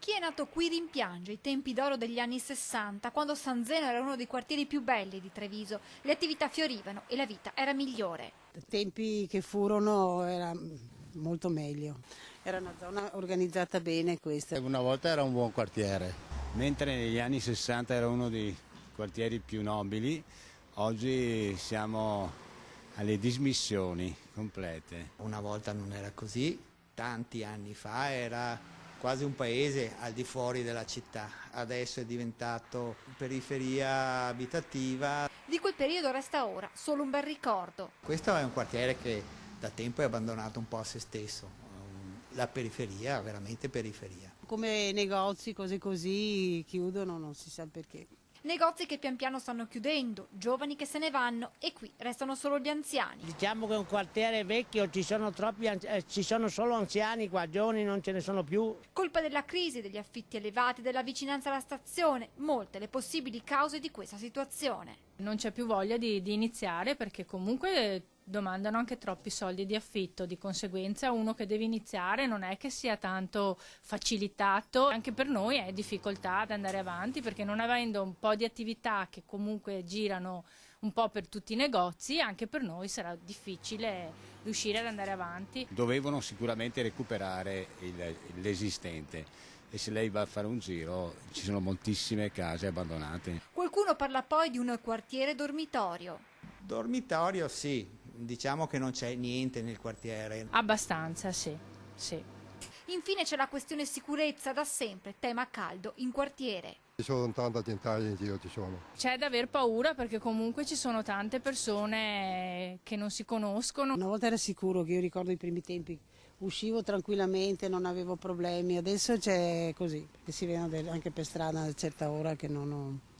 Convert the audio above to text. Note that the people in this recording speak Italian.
Chi è nato qui rimpiange i tempi d'oro degli anni 60, quando San Zeno era uno dei quartieri più belli di Treviso. Le attività fiorivano e la vita era migliore. I tempi che furono era molto meglio. Era una zona organizzata bene questa. Una volta era un buon quartiere, mentre negli anni 60 era uno dei quartieri più nobili, oggi siamo alle dismissioni complete. Una volta non era così, tanti anni fa era quasi un paese al di fuori della città, adesso è diventato periferia abitativa. Di quel periodo resta ora solo un bel ricordo. Questo è un quartiere che da tempo è abbandonato un po' a se stesso, la periferia, veramente periferia. Come negozi, cose così, chiudono, non si sa perché. Negozi che pian piano stanno chiudendo, giovani che se ne vanno e qui restano solo gli anziani. Diciamo che è un quartiere vecchio, ci sono solo anziani qua, giovani non ce ne sono più. Colpa della crisi, degli affitti elevati, della vicinanza alla stazione, molte le possibili cause di questa situazione. Non c'è più voglia di iniziare perché comunque domandano anche troppi soldi di affitto, di conseguenza uno che deve iniziare non è che sia tanto facilitato, anche per noi è difficoltà ad andare avanti perché non avendo un po' di attività che comunque girano un po' per tutti i negozi, anche per noi sarà difficile riuscire ad andare avanti. Dovevano sicuramente recuperare l'esistente. E se lei va a fare un giro ci sono moltissime case abbandonate. Qualcuno parla poi di un quartiere dormitorio. Dormitorio sì, diciamo che non c'è niente nel quartiere. Abbastanza, sì. Infine c'è la questione sicurezza, da sempre tema caldo in quartiere. Ci sono tante tentaglie in giro, ci sono. C'è da aver paura perché comunque ci sono tante persone che non si conoscono. Una volta era sicuro, che io ricordo i primi tempi, uscivo tranquillamente, non avevo problemi, adesso c'è così, che si vedono anche per strada a una certa ora che non ho...